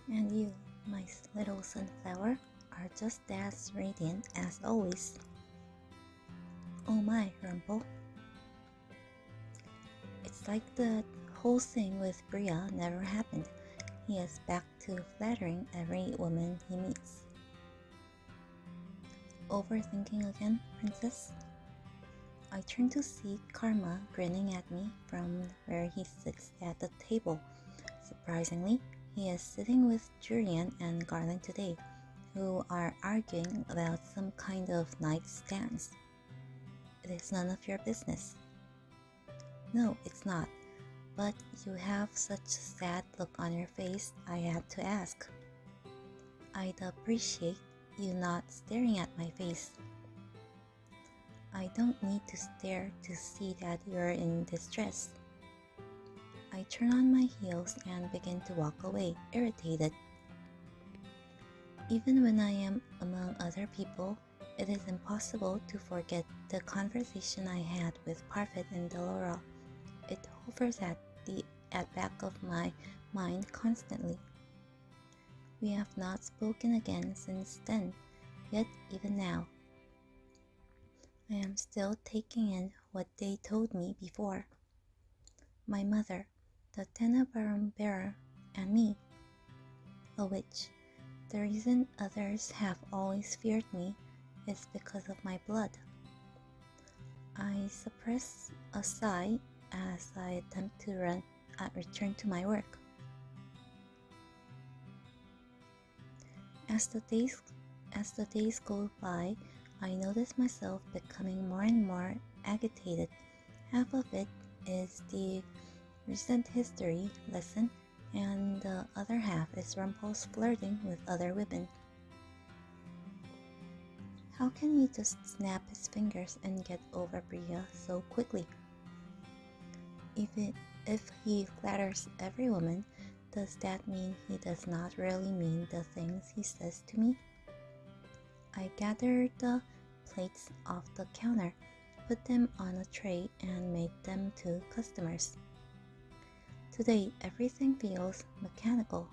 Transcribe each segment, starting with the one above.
And you, my little sunflower, are just as radiant as always. Oh my, Rumpel. It's like the whole thing with Bria never happened. He is back to flattering every woman he meets. Overthinking again, princess? I turn to see Karma grinning at me from where he sits at the table. Surprisingly, he is sitting with Julian and Garland today, who are arguing about some kind of nightstands. It is none of your business. No, it's not. But you have such a sad look on your face, I had to ask. I'd appreciate you not staring at my face. I don't need to stare to see that you're in distress. I turn on my heels and begin to walk away, irritated. Even when I am among other people, it is impossible to forget the conversation I had with Parfit and Delora. It hovers at back of my mind constantly. We have not spoken again since then, yet even now, I am still taking in what they told me before. My mother, the Tenebrarum bearer, and me, a witch. The reason others have always feared me is because of my blood. I suppress a sigh as I attempt to return to my work. As the days go by, I notice myself becoming more and more agitated. Half of it is the recent history lesson, and the other half is Rumpel's flirting with other women. How can he just snap his fingers and get over Bria so quickly? If he flatters every woman, does that mean he does not really mean the things he says to me? I gathered the plates off the counter, put them on a tray, and made them to customers. Today, everything feels mechanical.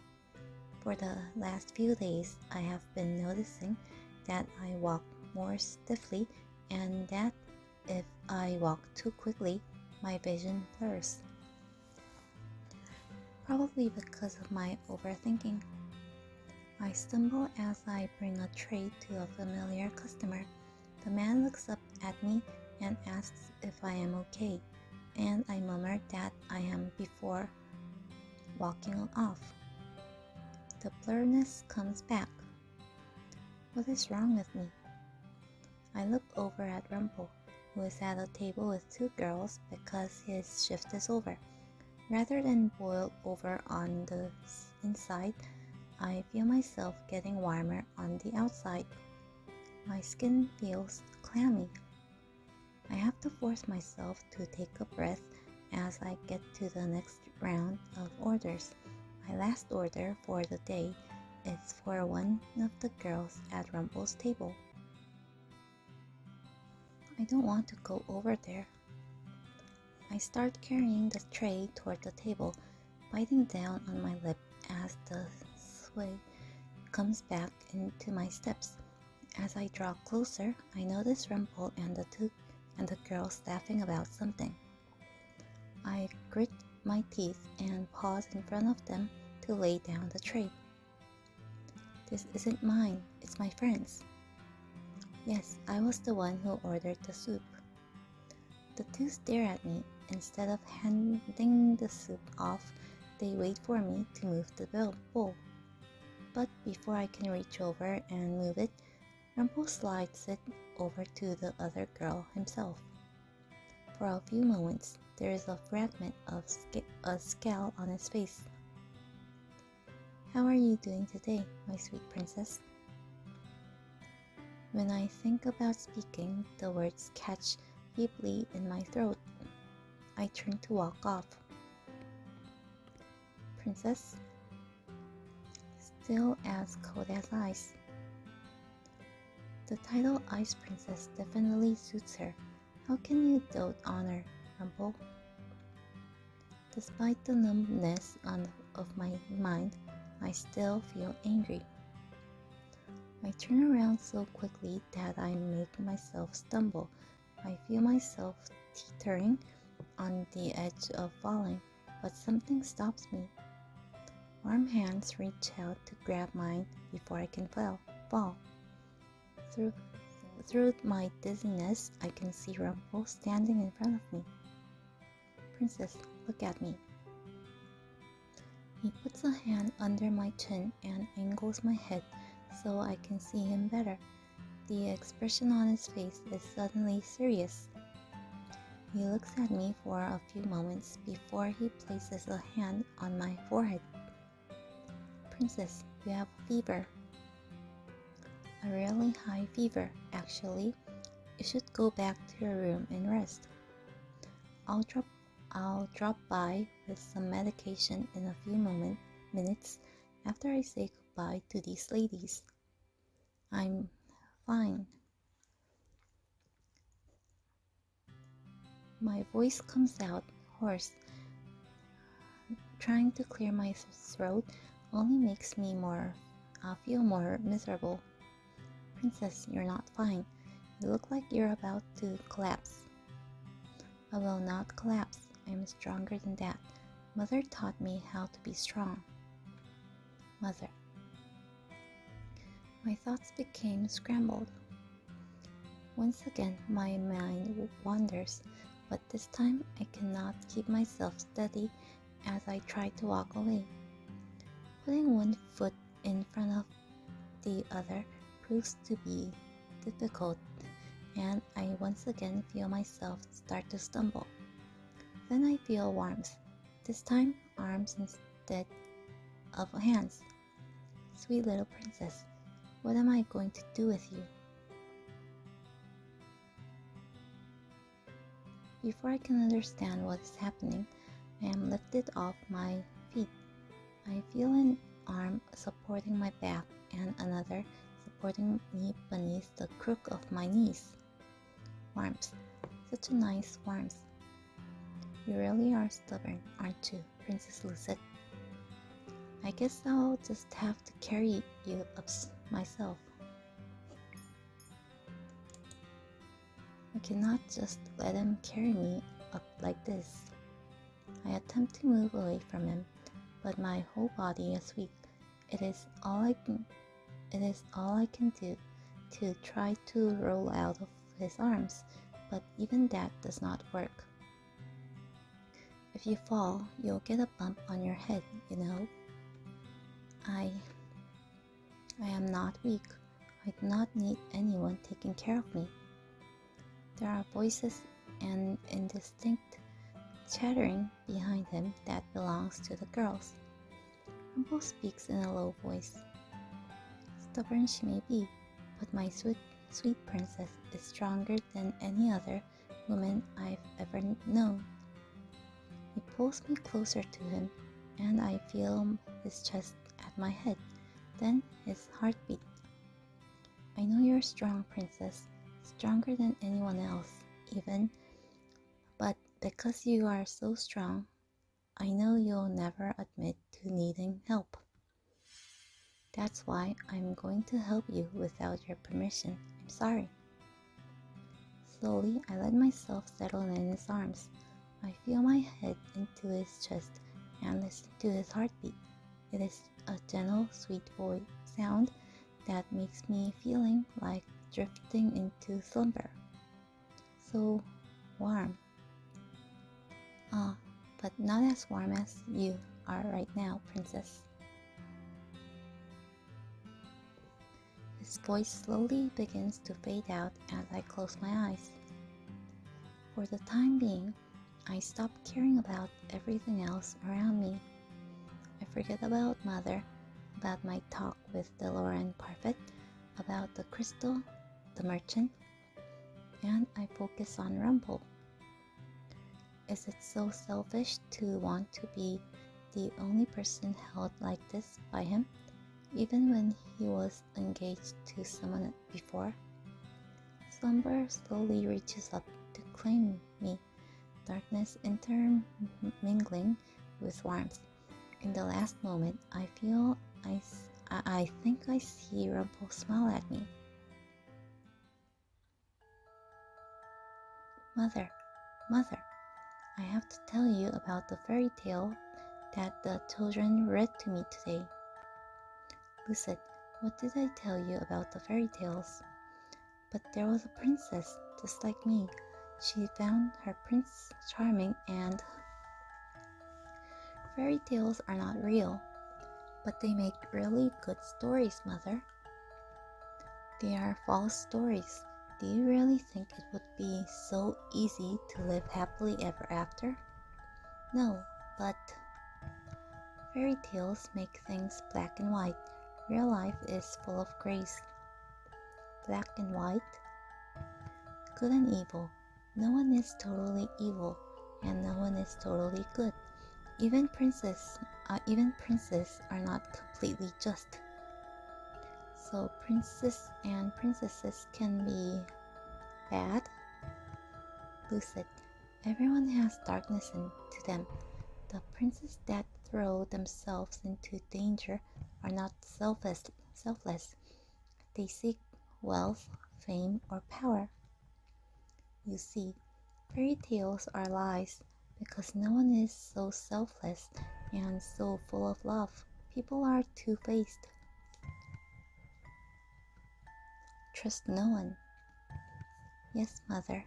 For the last few days, I have been noticing that I walk more stiffly and that if I walk too quickly, my vision blurs. Probably because of my overthinking. I stumble as I bring a tray to a familiar customer. The man looks up at me and asks if I am okay, and I murmur that I am before walking off. The blurriness comes back. What is wrong with me? I look over at Rumpel, who is at a table with two girls because his shift is over. Rather than boil over on the inside, I feel myself getting warmer on the outside. My skin feels clammy. I have to force myself to take a breath as I get to the next round of orders. My last order for the day is for one of the girls at Rumpel's table. I don't want to go over there. I start carrying the tray toward the table, biting down on my lip as the sway comes back into my steps. As I draw closer, I notice Rumpel and the girls laughing about something. I grit my teeth and pause in front of them to lay down the tray. This isn't mine, it's my friend's. Yes, I was the one who ordered the soup. The two stare at me. Instead of handing the soup off, they wait for me to move the bowl. But before I can reach over and move it, Rumpel slides it over to the other girl himself. For a few moments, there is a fragment of a scowl on his face. How are you doing today, my sweet princess? When I think about speaking, the words catch feebly in my throat. I turn to walk off. Princess? Still as cold as ice. The title Ice Princess definitely suits her. How can you dote on her, Rumpel? Despite the numbness of my mind, I still feel angry. I turn around so quickly that I make myself stumble. I feel myself teetering on the edge of falling, but something stops me. Warm hands reach out to grab mine before I can fall. Through my dizziness, I can see Rumpel standing in front of me. Princess, look at me. He puts a hand under my chin and angles my head so I can see him better. The expression on his face is suddenly serious. He looks at me for a few moments before he places a hand on my forehead. Princess, you have a fever. A really high fever, actually. You should go back to your room and rest. I'll drop by with some medication in a few minutes after I say goodbye to these ladies. I'm fine. My voice comes out hoarse. Trying to clear my throat only makes me feel more miserable. Princess, you're not fine. You look like you're about to collapse. I will not collapse. I'm stronger than that. Mother taught me how to be strong. Mother. My thoughts became scrambled. Once again, my mind wanders, but this time I cannot keep myself steady as I try to walk away. Putting one foot in front of the other proves to be difficult, and I once again feel myself start to stumble. Then I feel warmth, this time arms instead of hands. Sweet little princess, what am I going to do with you? Before I can understand what is happening, I am lifted off my feet. I feel an arm supporting my back and another supporting me beneath the crook of my knees. Warmth, such a nice warmth. You really are stubborn, aren't you, Princess Lucette? I guess I'll just have to carry you up myself. I cannot just let him carry me up like this. I attempt to move away from him, but my whole body is weak. It is all I can do to try to roll out of his arms, but even that does not work. If you fall, you'll get a bump on your head, you know. I am not weak. I do not need anyone taking care of me. There are voices and indistinct chattering behind him that belongs to the girls. Rumpel speaks in a low voice. Stubborn she may be, but my sweet princess is stronger than any other woman I've ever known. He pulls me closer to him, and I feel his chest at my head, then his heartbeat. I know you're strong, princess, stronger than anyone else, even, but because you are so strong, I know you'll never admit to needing help. That's why I'm going to help you without your permission. I'm sorry. Slowly, I let myself settle in his arms. I feel my head into his chest and listen to his heartbeat. It is a gentle, sweet voice sound that makes me feeling like drifting into slumber. So warm. But not as warm as you are right now, princess. His voice slowly begins to fade out as I close my eyes. For the time being, I stop caring about everything else around me. I forget about Mother, about my talk with Delora and Parfait, about the crystal, the merchant, and I focus on Rumpel. Is it so selfish to want to be the only person held like this by him, even when he was engaged to someone before? Slumber slowly reaches up to claim me, darkness intermingling with warmth. In the last moment, I feel I think I see Rumpel smile at me. Mother, I have to tell you about the fairy tale that the children read to me today. Lucid, what did I tell you about the fairy tales? But there was a princess, just like me. She found her prince charming, and fairy tales are not real, but they make really good stories, Mother. They are false stories. Do you really think it would be so easy to live happily ever after? No, but fairy tales make things black and white. Real life is full of grays. Black and white? Good and evil. No one is totally evil, and no one is totally good. Even princes are not completely just. So princes and princesses can be bad? Lucid, everyone has darkness into them. The princes that throw themselves into danger are not selfless. They seek wealth, fame, or power. You see, fairy tales are lies because no one is so selfless and so full of love. People are two-faced. Trust no one. Yes, Mother.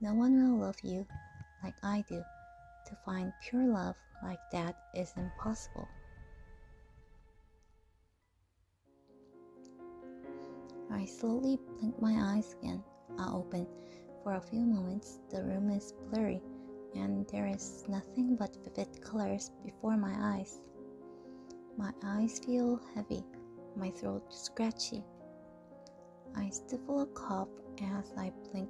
No one will love you like I do. To find pure love like that is impossible. I slowly blink my eyes again. I open. For a few moments, the room is blurry, and there is nothing but vivid colors before my eyes. My eyes feel heavy, my throat scratchy. I stifle a cough as I blink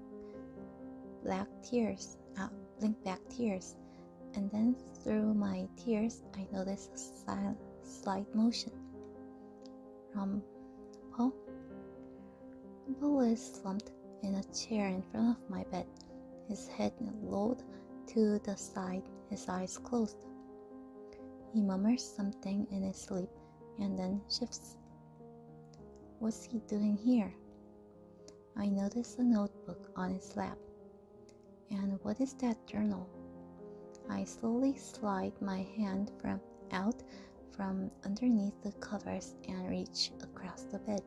back tears, and then through my tears, I notice a slight motion. Rumpel is slumped in a chair in front of my bed, his head lowered to the side, his eyes closed. He murmurs something in his sleep and then shifts. What's he doing here? I notice a notebook on his lap. And what is that journal? I slowly slide my hand out from underneath the covers and reach across the bed.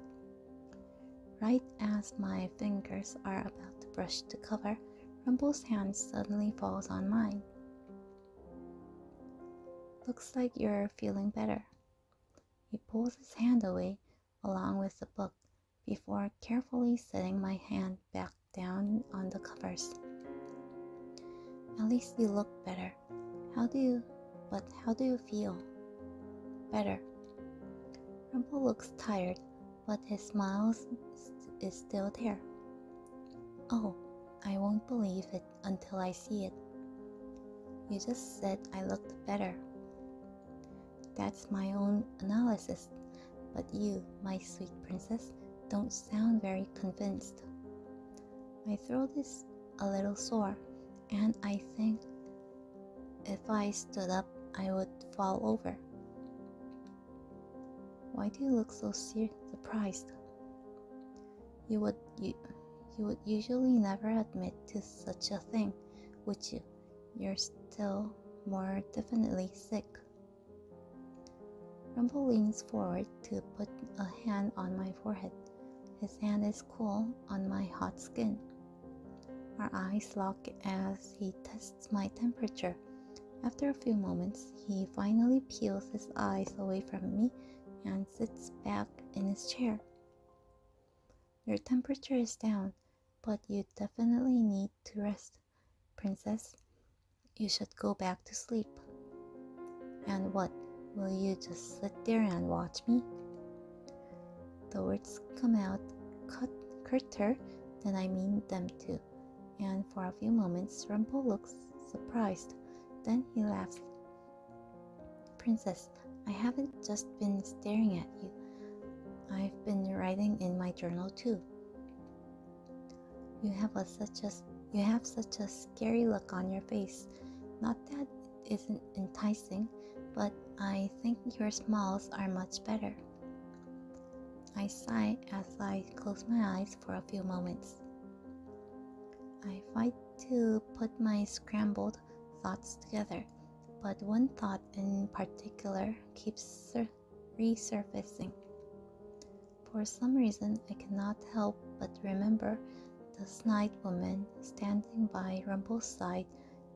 Right as my fingers are about to brush the cover, Rumpel's hand suddenly falls on mine. Looks like you're feeling better. He pulls his hand away along with the book before carefully setting my hand back down on the covers. At least you look better. How do you feel? Better. Rumpel looks tired, but his smile is still there. Oh, I won't believe it until I see it. You just said I looked better. That's my own analysis, but you, my sweet princess, don't sound very convinced. My throat is a little sore, and I think if I stood up, I would fall over. Why do you look so surprised? You would usually never admit to such a thing, would you? You're still more definitely sick. Rumpel leans forward to put a hand on my forehead. His hand is cool on my hot skin. Our eyes lock as he tests my temperature. After a few moments, he finally peels his eyes away from me and sits back in his chair. Your temperature is down, but you definitely need to rest, princess. You should go back to sleep. And what, will you just sit there and watch me? The words come out curter than I mean them to, and for a few moments Rumpel looks surprised. Then he laughs. Princess, I haven't just been staring at you. I've been writing in my journal too. You have such a scary look on your face. Not that it isn't enticing, but I think your smiles are much better. I sigh as I close my eyes for a few moments. I fight to put my scrambled thoughts together, but one thought in particular keeps resurfacing. For some reason, I cannot help but remember the snide woman standing by Rumpel's side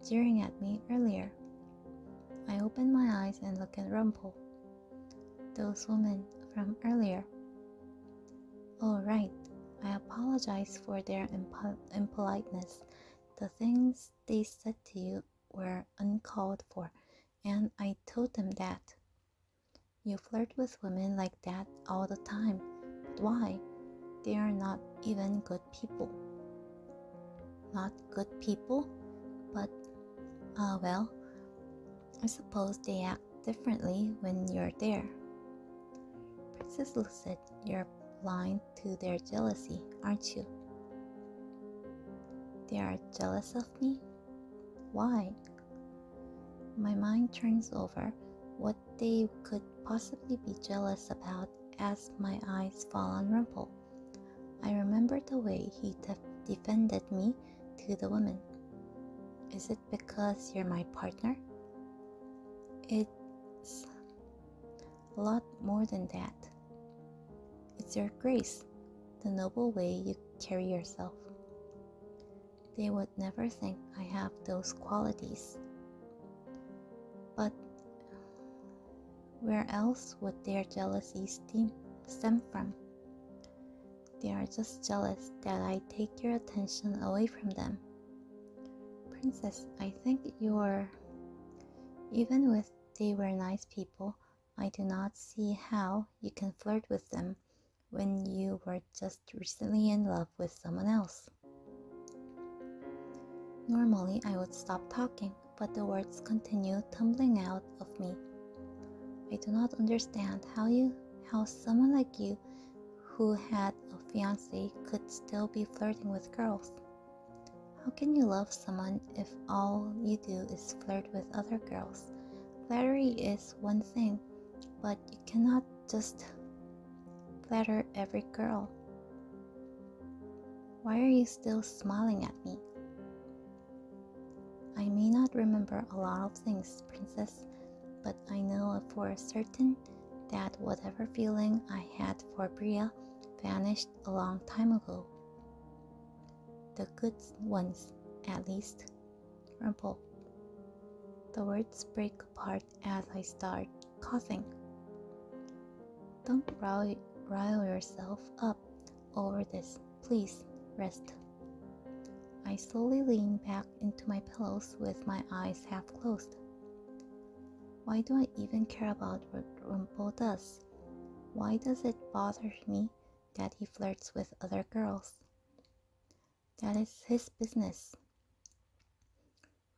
jeering at me earlier. I open my eyes and look at Rumpel. Those women from earlier. Oh, right. I apologize for their impoliteness. The things they said to you were uncalled for, and I told them that. You flirt with women like that all the time. But why? They are not even good people. Not good people? But, well, I suppose they act differently when you're there. Princess Lucid, you're blind to their jealousy, aren't you? They are jealous of me? Why? My mind turns over what they could possibly be jealous about as my eyes fall on Rumpel. I remember the way he defended me to the woman. Is it because you're my partner? It's a lot more than that. It's your grace, the noble way you carry yourself. They would never think I have those qualities. But where else would their jealousy stem from? They are just jealous that I take your attention away from them. Princess, I think even if they were nice people, I do not see how you can flirt with them when you were just recently in love with someone else. Normally, I would stop talking, but the words continue tumbling out of me. I do not understand how someone like you who had a fiancé could still be flirting with girls. How can you love someone if all you do is flirt with other girls? Flattery is one thing, but you cannot just flatter every girl. Why are you still smiling at me? I may not remember a lot of things, Princess, but I know for certain that whatever feeling I had for Bria vanished a long time ago. The good ones, at least. Rumpel. The words break apart as I start coughing. Don't rile yourself up over this. Please, rest. I slowly lean back into my pillows with my eyes half closed. Why do I even care about what Rumpel does? Why does it bother me that he flirts with other girls? That is his business.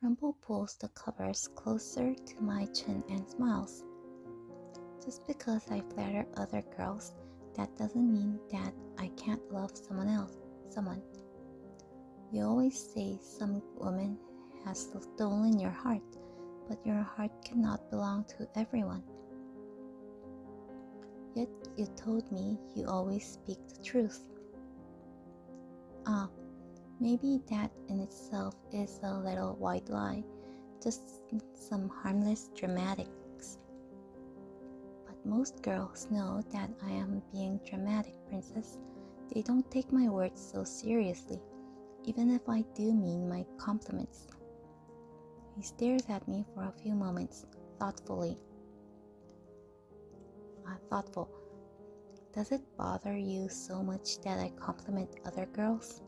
Rumpel pulls the covers closer to my chin and smiles. Just because I flatter other girls, that doesn't mean that I can't love someone. You always say some woman has stolen your heart, but your heart cannot belong to everyone. Yet you told me you always speak the truth. Maybe that in itself is a little white lie, just some harmless dramatics. But most girls know that I am being dramatic, Princess. They don't take my words so seriously, even if I do mean my compliments. He stares at me for a few moments, thoughtful. Does it bother you so much that I compliment other girls?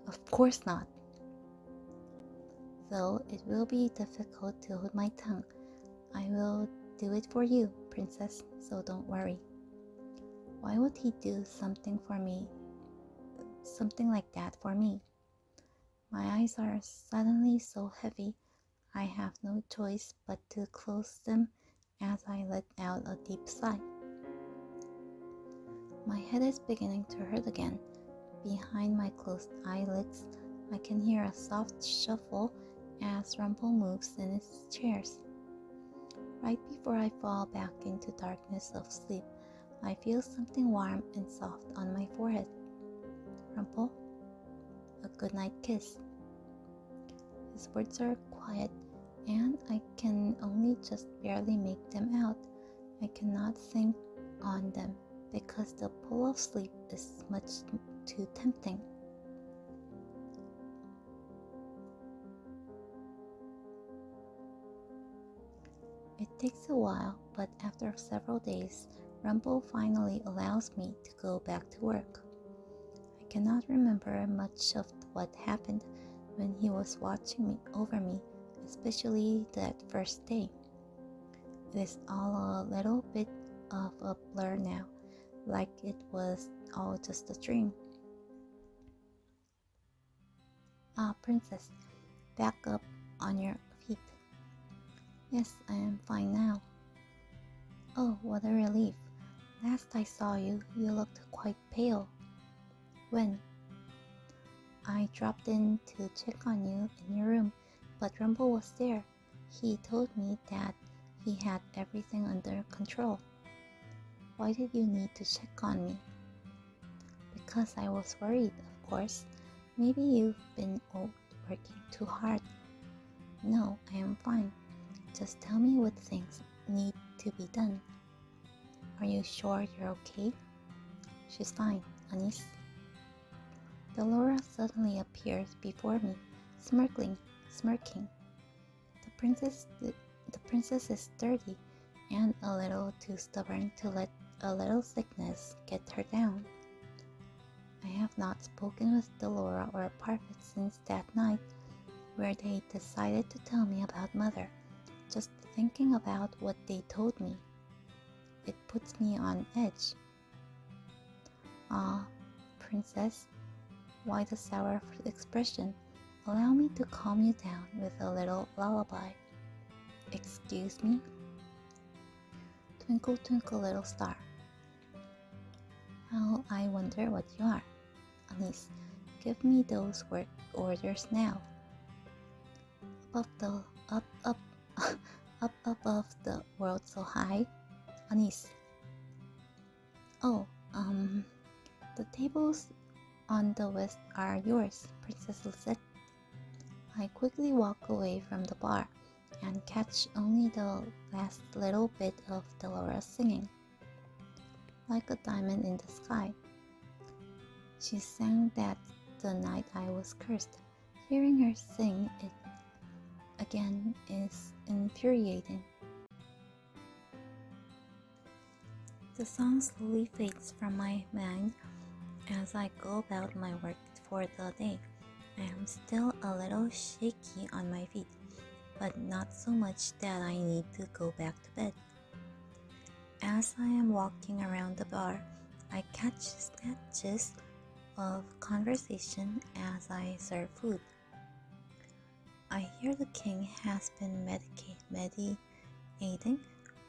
Of course not. Though it will be difficult to hold my tongue, I will do it for you, Princess, so don't worry. Why would he do something like that for me? My eyes are suddenly so heavy, I have no choice but to close them as I let out a deep sigh. My head is beginning to hurt again. Behind my closed eyelids, I can hear a soft shuffle as Rumpel moves in his chairs. Right before I fall back into darkness of sleep, I feel something warm and soft on my forehead. Rumpel, a goodnight kiss. His words are quiet, and I can only just barely make them out. I cannot think on them because the pull of sleep is much too tempting. It takes a while, but after several days, Rumpel finally allows me to go back to work. I cannot remember much of what happened when he was watching over me, especially that first day. It is all a little bit of a blur now, like it was all just a dream. Ah, princess, back up on your feet. Yes, I am fine now. Oh, what a relief. Last I saw you, you looked quite pale. When? I dropped in to check on you in your room, but Rumpel was there. He told me that he had everything under control. Why did you need to check on me? Because I was worried, of course. Maybe you've been working too hard. No, I am fine. Just tell me what things need to be done. Are you sure you're okay? She's fine, Anis. Delora suddenly appears before me, smirking. The princess is sturdy and a little too stubborn to let a little sickness get her down. I have not spoken with Delora or Parfit since that night where they decided to tell me about Mother. Just thinking about what they told me, it puts me on edge. Ah, princess, why the sour expression? Allow me to calm you down with a little lullaby. Excuse me? Twinkle, twinkle, little star. How I wonder what you are. Anis, give me those work orders now. Up above the world so high. Anis. Oh, the tables on the west are yours, Princess Lisette. I quickly walk away from the bar and catch only the last little bit of Delora singing. Like a diamond in the sky. She sang that the night I was cursed. Hearing her sing it again is infuriating. The song slowly fades from my mind as I go about my work for the day. I am still a little shaky on my feet, but not so much that I need to go back to bed. As I am walking around the bar, I catch snatches of conversation as I serve food. I hear the king has been meditating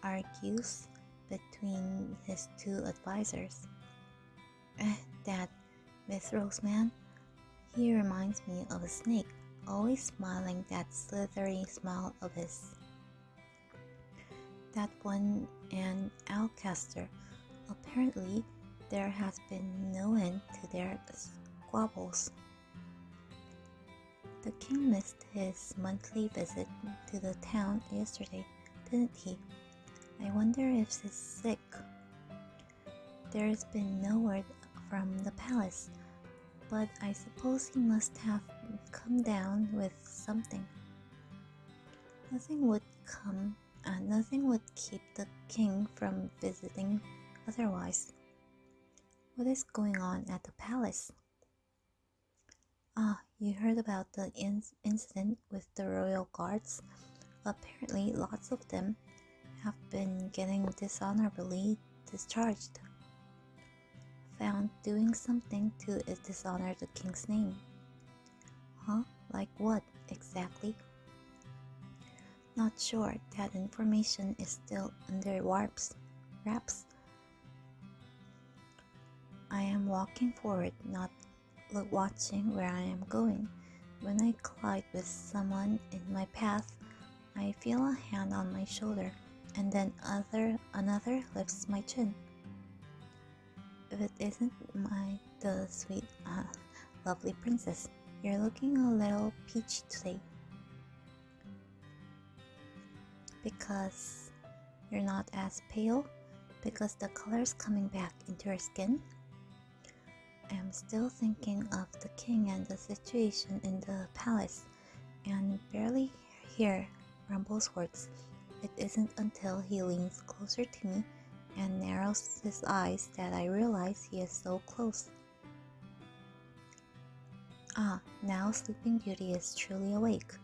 argues between his two advisors. That Mithros man, he reminds me of a snake, always smiling that slithery smile of his. That one and Alcaster, apparently there has been no end to their squabbles. The king missed his monthly visit to the town yesterday, didn't he? I wonder if he's sick. There's been no word from the palace, but I suppose he must have come down with something. Nothing would keep the king from visiting otherwise. What is going on at the palace? Ah, you heard about the incident with the royal guards? Apparently, lots of them have been getting dishonorably discharged. Found doing something to dishonor the king's name. Huh? Like what, exactly? Not sure. That information is still under wraps. I am walking forward, not watching where I am going. When I collide with someone in my path, I feel a hand on my shoulder, and then another lifts my chin. If it isn't the sweet, lovely princess, you're looking a little peachy today. Because you're not as pale? Because the color's coming back into your skin? I am still thinking of the king and the situation in the palace, and barely hear Rumpel's words. It isn't until he leans closer to me and narrows his eyes that I realize he is so close. Ah, now Sleeping Beauty is truly awake.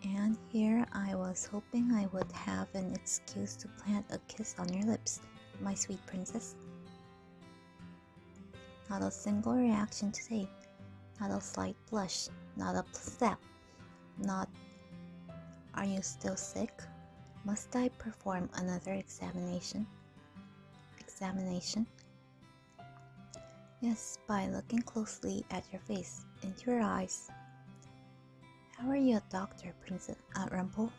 And here I was hoping I would have an excuse to plant a kiss on your lips, my sweet princess. Not a single reaction today, not a slight blush, not a step, not, "Are you still sick? Must I perform another examination? Yes, by looking closely at your face, into your eyes. How are you a doctor, Princess Rumpel?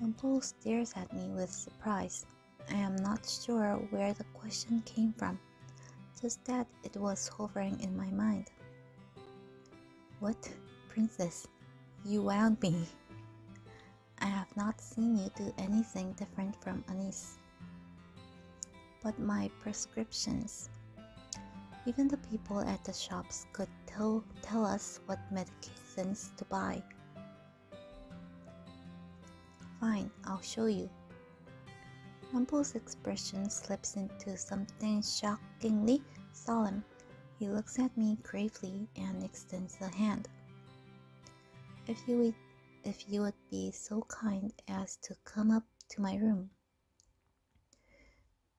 Rumpel stares at me with surprise. I am not sure where the question came from, just that it was hovering in my mind. What, Princess? You wound me. I have not seen you do anything different from Anis. But my prescriptions. Even the people at the shops could tell us what medications to buy. Fine, I'll show you. Rumpel's expression slips into something shockingly solemn. He looks at me gravely and extends a hand. If you would be so kind as to come up to my room.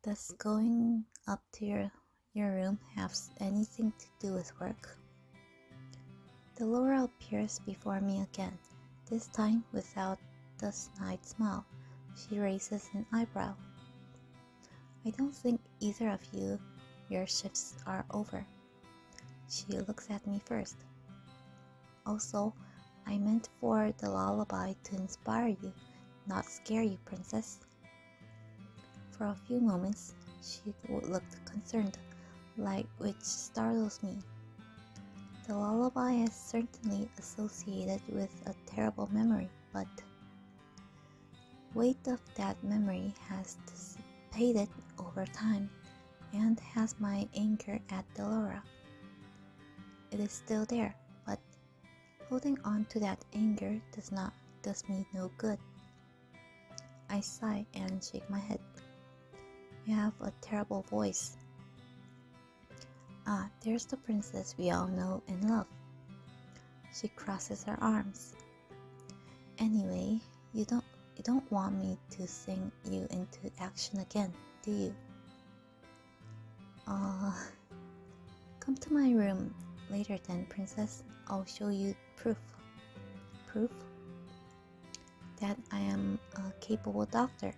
Does going up to your room have anything to do with work? Delora appears before me again, this time without the snide smile. She raises an eyebrow. I don't think either of your shifts are over. She looks at me first. Also, I meant for the lullaby to inspire you, not scare you, princess. For a few moments, she looked concerned, which startles me. The lullaby is certainly associated with a terrible memory, but weight of that memory has dissipated over time and has my anger at Delora. It is still there, but holding on to that anger does me no good. I sigh and shake my head. You have a terrible voice. Ah, there's the princess we all know and love. She crosses her arms. Anyway, you don't want me to sing you into action again, do you? Come to my room later then, princess. I'll show you proof. Proof? That I am a capable doctor.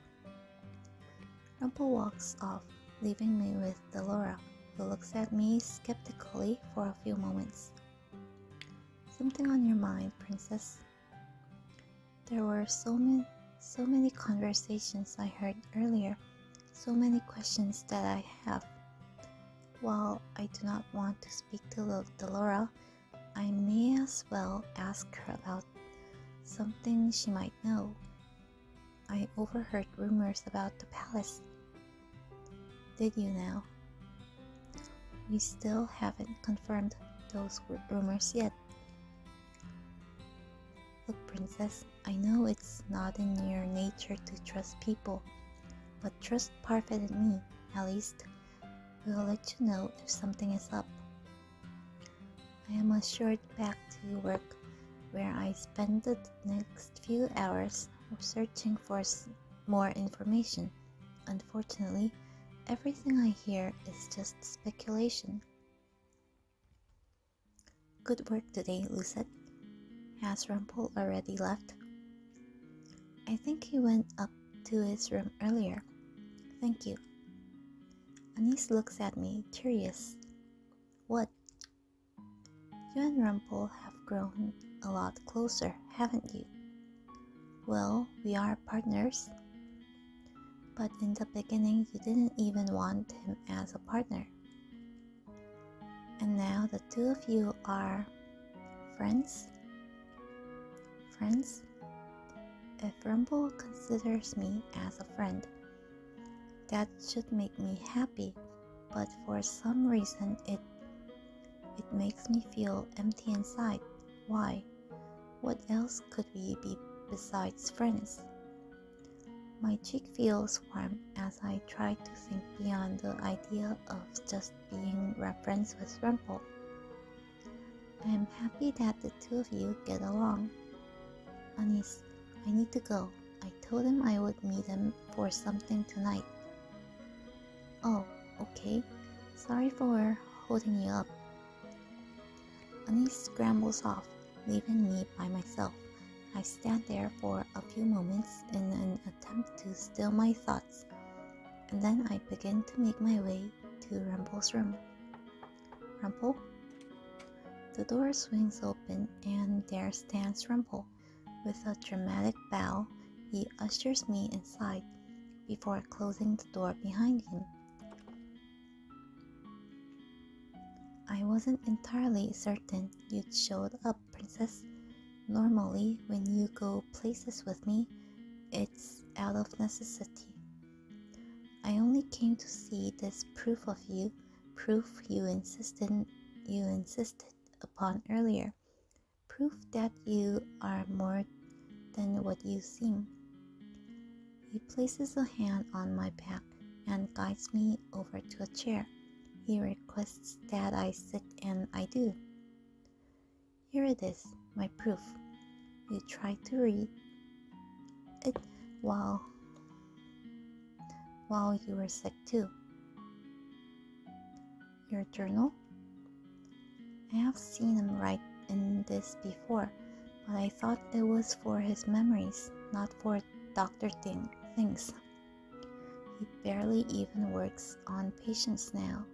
Rumpel walks off, leaving me with Delora, who looks at me skeptically for a few moments. Something on your mind, princess? There were so many conversations I heard earlier, so many questions that I have. While I do not want to speak to Delora, I may as well ask her about something she might know. I overheard rumors about the palace. Did you now? We still haven't confirmed those rumors yet. Look, princess, I know it's not in your nature to trust people, but trust Parfait and me, at least. We'll let you know if something is up. I am assured back to work, where I spend the next few hours searching for more information. Unfortunately, everything I hear is just speculation. Good work today, Lucette. Has Rumpel already left? I think he went up to his room earlier. Thank you. Anis looks at me, curious. What? You and Rumpel have grown a lot closer, haven't you? Well, we are partners. But in the beginning, you didn't even want him as a partner. And now the two of you are friends? Friends? If Rumpel considers me as a friend, that should make me happy, but for some reason it makes me feel empty inside. Why? What else could we be besides friends? My cheek feels warm as I try to think beyond the idea of just being friends with Rumpel. I am happy that the two of you get along. Anis, I need to go. I told him I would meet him for something tonight. Oh, okay. Sorry for holding you up. Anis scrambles off, leaving me by myself. I stand there for a few moments in an attempt to still my thoughts, and then I begin to make my way to Rumpel's room. Rumpel? The door swings open, and there stands Rumpel. With a dramatic bow, he ushers me inside before closing the door behind him. I wasn't entirely certain you'd showed up, Princess. Normally, when you go places with me, it's out of necessity. I only came to see this proof of you, proof you insisted upon earlier, proof that you are more than what you seem. He places a hand on my back and guides me over to a chair. He requests that I sit, and I do. Here it is, my proof. You tried to read it while you were sick too. Your journal? I have seen him write in this before, but I thought it was for his memories, not for doctor things. He barely even works on patients now.